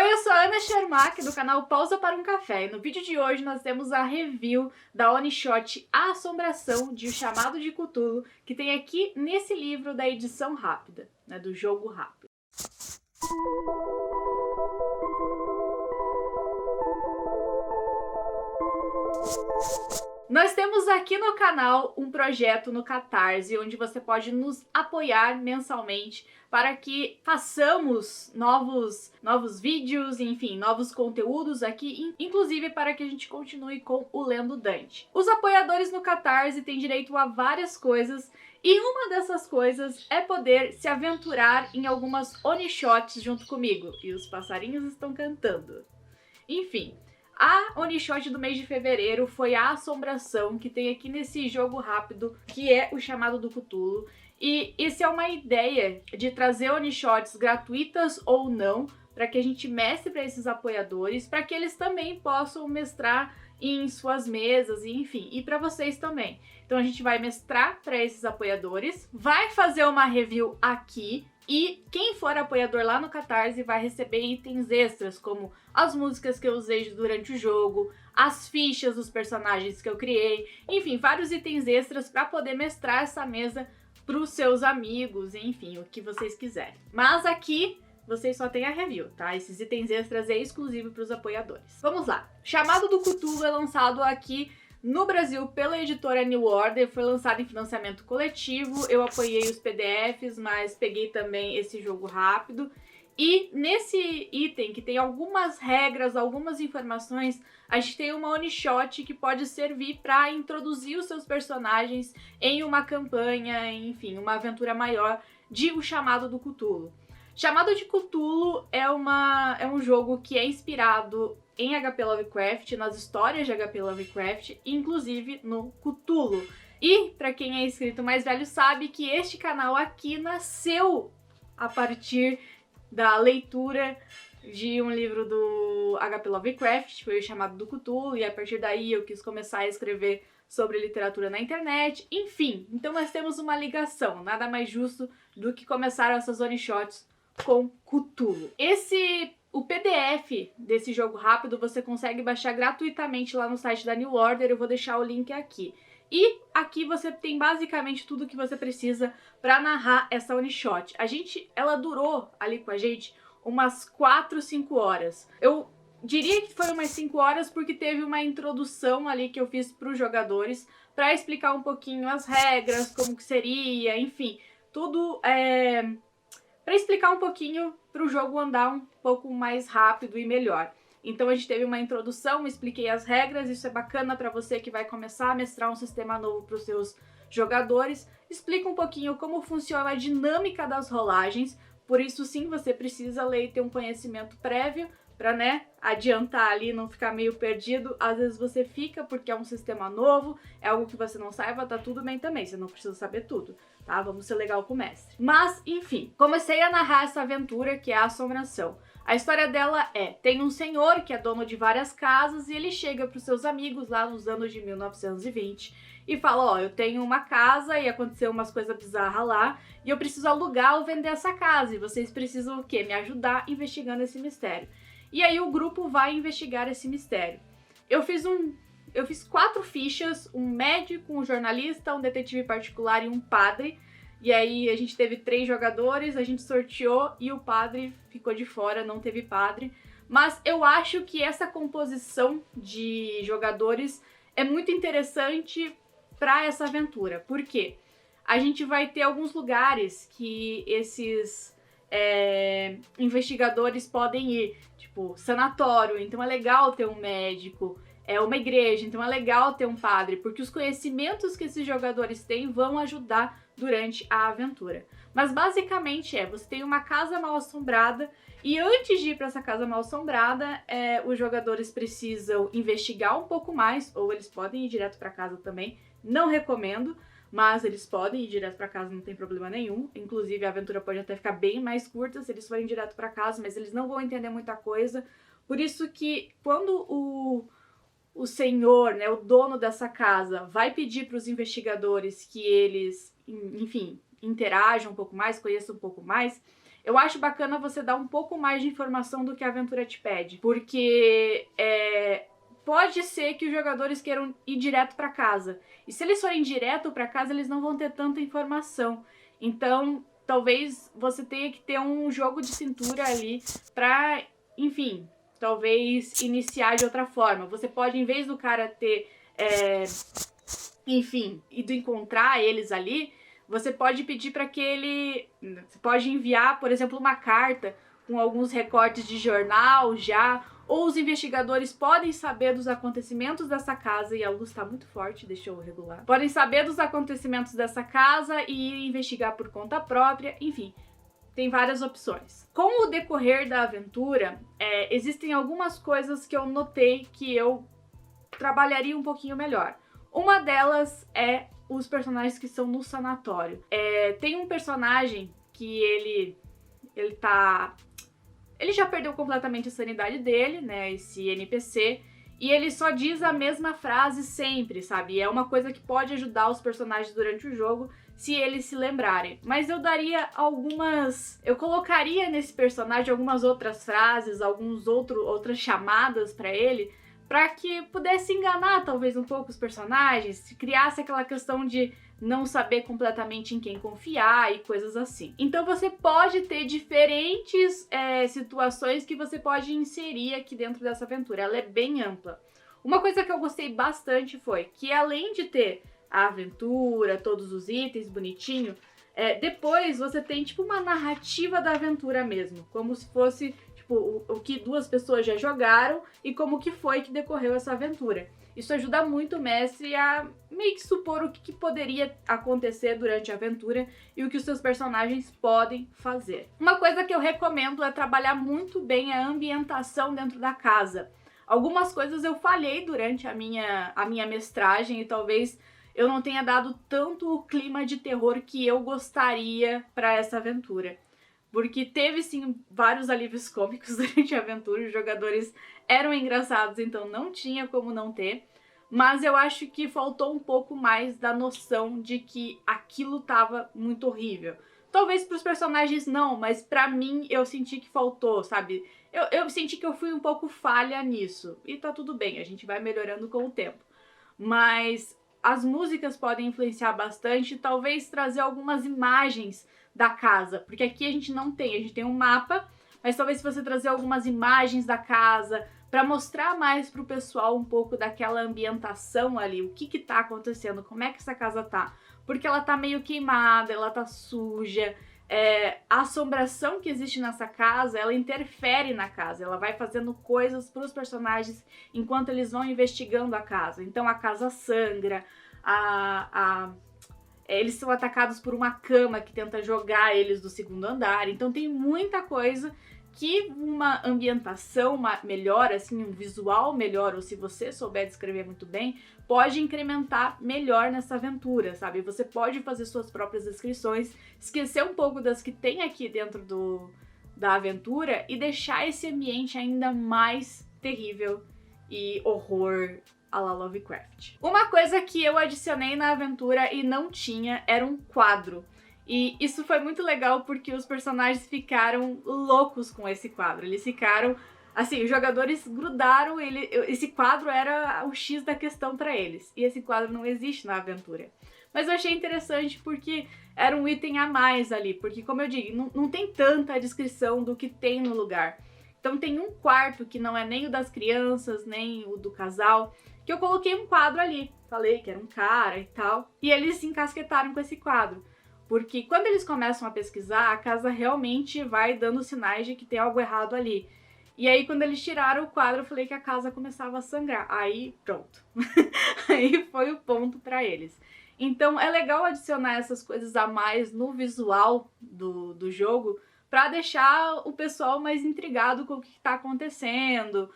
Oi, eu sou a Ana Shermack, do canal Pausa para um Café, e no vídeo de hoje nós temos a review da One Shot A Assombração de O Chamado de Cthulhu, que tem aqui nesse livro da edição rápida, né, do jogo rápido. Nós temos aqui no canal um projeto no Catarse, onde você pode nos apoiar mensalmente para que façamos novos vídeos, enfim, novos conteúdos aqui, inclusive para que a gente continue com o Lendo Dante. Os apoiadores no Catarse têm direito a várias coisas, e uma dessas coisas é poder se aventurar em algumas Onishots junto comigo. E os passarinhos estão cantando. Enfim, a Onishot do mês de fevereiro foi a Assombração, que tem aqui nesse jogo rápido, que é O Chamado do Cthulhu. E isso é uma ideia de trazer Onishots gratuitas ou não, para que a gente mestre para esses apoiadores, para que eles também possam mestrar em suas mesas, enfim, e para vocês também. Então a gente vai mestrar para esses apoiadores, vai fazer uma review aqui, e quem for apoiador lá no Catarse vai receber itens extras, como as músicas que eu usei durante o jogo, as fichas dos personagens que eu criei, enfim, vários itens extras para poder mestrar essa mesa para os seus amigos, enfim, o que vocês quiserem. Mas aqui vocês só têm a review, tá? Esses itens extras é exclusivo para os apoiadores. Vamos lá. Chamado do Cthulhu é lançado aqui no Brasil pela editora New Order, foi lançado em financiamento coletivo, eu apoiei os PDFs, mas peguei também esse jogo rápido. E nesse item, que tem algumas regras, algumas informações, a gente tem uma Onishot que pode servir para introduzir os seus personagens em uma campanha, enfim, uma aventura maior de O Chamado do Cthulhu. Chamado de Cthulhu é um jogo que é inspirado em HP Lovecraft, nas histórias de HP Lovecraft, inclusive no Cthulhu. E, para quem é inscrito mais velho, sabe que este canal aqui nasceu a partir da leitura de um livro do HP Lovecraft, foi O Chamado do Cthulhu, e a partir daí eu quis começar a escrever sobre literatura na internet, enfim. Então nós temos uma ligação, nada mais justo do que começar essas Onishots com Cthulhu. O PDF desse jogo rápido você consegue baixar gratuitamente lá no site da New Order, eu vou deixar o link aqui. E aqui você tem basicamente tudo que você precisa para narrar essa Onishot. Ela durou ali com a gente umas 4, 5 horas. Eu diria que foi umas 5 horas porque teve uma introdução ali que eu fiz para os jogadores para explicar um pouquinho as regras, como que seria, enfim, tudo para explicar um pouquinho para o jogo andar um pouco mais rápido e melhor. Então a gente teve uma introdução, expliquei as regras, isso é bacana para você que vai começar a mestrar um sistema novo para os seus jogadores. Explica um pouquinho como funciona a dinâmica das rolagens, por isso sim você precisa ler e ter um conhecimento prévio para, né, adiantar ali, não ficar meio perdido. Às vezes você fica porque é um sistema novo, é algo que você não saiba, tá tudo bem também, você não precisa saber tudo, tá? Vamos ser legal com o mestre. Mas, enfim, comecei a narrar essa aventura que é a Assombração. A história dela tem um senhor que é dono de várias casas e ele chega para os seus amigos lá nos anos de 1920 e fala, ó, eu tenho uma casa e aconteceu umas coisas bizarras lá e eu preciso alugar ou vender essa casa e vocês precisam o quê? Me ajudar investigando esse mistério. E aí o grupo vai investigar esse mistério. Eu fiz 4 fichas, um médico, um jornalista, um detetive particular e um padre. E aí a gente teve 3 jogadores, a gente sorteou e o padre ficou de fora, não teve padre. Mas eu acho que essa composição de jogadores é muito interessante para essa aventura. Por quê? A gente vai ter alguns lugares que esses investigadores podem ir, tipo sanatório, então é legal ter um médico, uma igreja, então é legal ter um padre, porque os conhecimentos que esses jogadores têm vão ajudar durante a aventura. Mas basicamente você tem uma casa mal assombrada e antes de ir para essa casa mal assombrada, os jogadores precisam investigar um pouco mais, ou eles podem ir direto para casa também, não recomendo, mas eles podem ir direto para casa, não tem problema nenhum. Inclusive a aventura pode até ficar bem mais curta se eles forem direto para casa, mas eles não vão entender muita coisa. Por isso que quando o senhor, né, o dono dessa casa, vai pedir para os investigadores que eles, enfim, interajam um pouco mais, conheçam um pouco mais, eu acho bacana você dar um pouco mais de informação do que a aventura te pede, porque pode ser que os jogadores queiram ir direto para casa, e se eles forem direto para casa, eles não vão ter tanta informação. Então, talvez você tenha que ter um jogo de cintura ali pra, enfim, talvez iniciar de outra forma. Você pode, em vez do cara ter, enfim, ido encontrar eles ali, você pode pedir para que ele... Você pode enviar, por exemplo, uma carta com alguns recortes de jornal já, ou os investigadores podem saber dos acontecimentos dessa casa, e a luz tá muito forte, deixa eu regular. Podem saber dos acontecimentos dessa casa e investigar por conta própria, enfim, tem várias opções. Com o decorrer da aventura, existem algumas coisas que eu notei que eu trabalharia um pouquinho melhor. Uma delas é os personagens que estão no sanatório. Tem um personagem que ele já perdeu completamente a sanidade dele, né, esse NPC, e ele só diz a mesma frase sempre, sabe? É uma coisa que pode ajudar os personagens durante o jogo, se eles se lembrarem. Mas eu daria algumas... Eu colocaria nesse personagem algumas outras frases, outras chamadas pra ele, pra que pudesse enganar talvez um pouco os personagens, se criasse aquela questão de não saber completamente em quem confiar e coisas assim. Então você pode ter diferentes situações que você pode inserir aqui dentro dessa aventura. Ela é bem ampla. Uma coisa que eu gostei bastante foi que, além de ter a aventura, todos os itens bonitinho, depois você tem tipo uma narrativa da aventura mesmo, como se fosse tipo o que duas pessoas já jogaram e como que foi que decorreu essa aventura. Isso ajuda muito o mestre a meio que supor o que poderia acontecer durante a aventura e o que os seus personagens podem fazer. Uma coisa que eu recomendo é trabalhar muito bem a ambientação dentro da casa. Algumas coisas eu falhei durante a minha mestragem e talvez eu não tenha dado tanto o clima de terror que eu gostaria para essa aventura. Porque teve, sim, vários alívios cômicos durante a aventura, os jogadores eram engraçados, então não tinha como não ter. Mas eu acho que faltou um pouco mais da noção de que aquilo tava muito horrível. Talvez pros personagens não, mas pra mim eu senti que faltou, sabe? Eu senti que eu fui um pouco falha nisso. E tá tudo bem, a gente vai melhorando com o tempo. Mas as músicas podem influenciar bastante, talvez trazer algumas imagens da casa, porque aqui a gente não tem, a gente tem um mapa, mas talvez se você trazer algumas imagens da casa para mostrar mais pro pessoal um pouco daquela ambientação ali, o que tá acontecendo, como é que essa casa tá, porque ela tá meio queimada, ela tá suja, a assombração que existe nessa casa, ela interfere na casa, ela vai fazendo coisas pros personagens enquanto eles vão investigando a casa, então a casa sangra, eles são atacados por uma cama que tenta jogar eles do segundo andar. Então tem muita coisa que uma ambientação melhor, assim, um visual melhor, ou se você souber descrever muito bem, pode incrementar melhor nessa aventura, sabe? Você pode fazer suas próprias descrições, esquecer um pouco das que tem aqui dentro da aventura e deixar esse ambiente ainda mais terrível e horror a la Lovecraft. Uma coisa que eu adicionei na aventura e não tinha era um quadro. E isso foi muito legal porque os personagens ficaram loucos com esse quadro. Eles ficaram, assim, os jogadores grudaram, esse quadro era o X da questão pra eles. E esse quadro não existe na aventura. Mas eu achei interessante porque era um item a mais ali. Porque, como eu digo, não tem tanta descrição do que tem no lugar. Então tem um quarto que não é nem o das crianças, nem o do casal, que eu coloquei um quadro ali. Falei que era um cara e tal. E eles se encasquetaram com esse quadro. Porque quando eles começam a pesquisar, a casa realmente vai dando sinais de que tem algo errado ali. E aí, quando eles tiraram o quadro, eu falei que a casa começava a sangrar. Aí, pronto. Aí foi o ponto pra eles. Então, é legal adicionar essas coisas a mais no visual do jogo pra deixar o pessoal mais intrigado com o que tá acontecendo,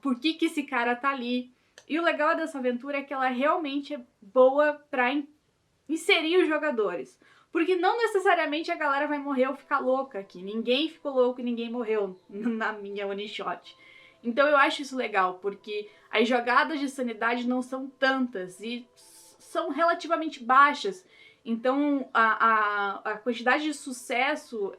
por que esse cara tá ali. E o legal dessa aventura é que ela realmente é boa pra inserir os jogadores. Porque não necessariamente a galera vai morrer ou ficar louca aqui. Ninguém ficou louco e ninguém morreu na minha one shot. Então eu acho isso legal, porque as jogadas de sanidade não são tantas e são relativamente baixas. Então a quantidade de sucesso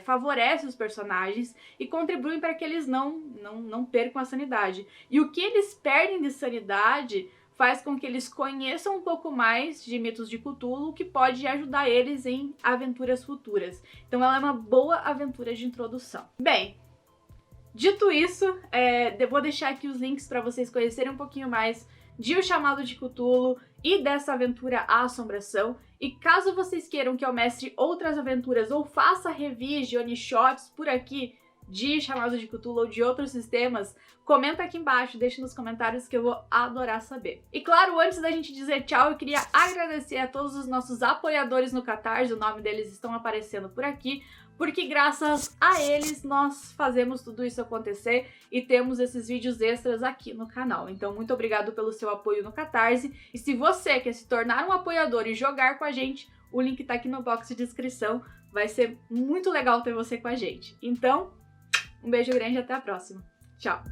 favorece os personagens e contribui para que eles não percam a sanidade. E o que eles perdem de sanidade faz com que eles conheçam um pouco mais de mitos de Cthulhu, que pode ajudar eles em aventuras futuras. Então ela é uma boa aventura de introdução. Bem, dito isso, vou deixar aqui os links para vocês conhecerem um pouquinho mais de O Chamado de Cthulhu e dessa aventura A Assombração. E caso vocês queiram que eu mestre outras aventuras ou faça reviews de one-shots por aqui de Chamado de Cthulhu ou de outros sistemas, comenta aqui embaixo, deixa nos comentários que eu vou adorar saber. E claro, antes da gente dizer tchau, eu queria agradecer a todos os nossos apoiadores no Catarse, o nome deles estão aparecendo por aqui, porque graças a eles nós fazemos tudo isso acontecer e temos esses vídeos extras aqui no canal. Então muito obrigado pelo seu apoio no Catarse, e se você quer se tornar um apoiador e jogar com a gente, o link tá aqui no box de descrição, vai ser muito legal ter você com a gente. Então, um beijo grande e até a próxima. Tchau!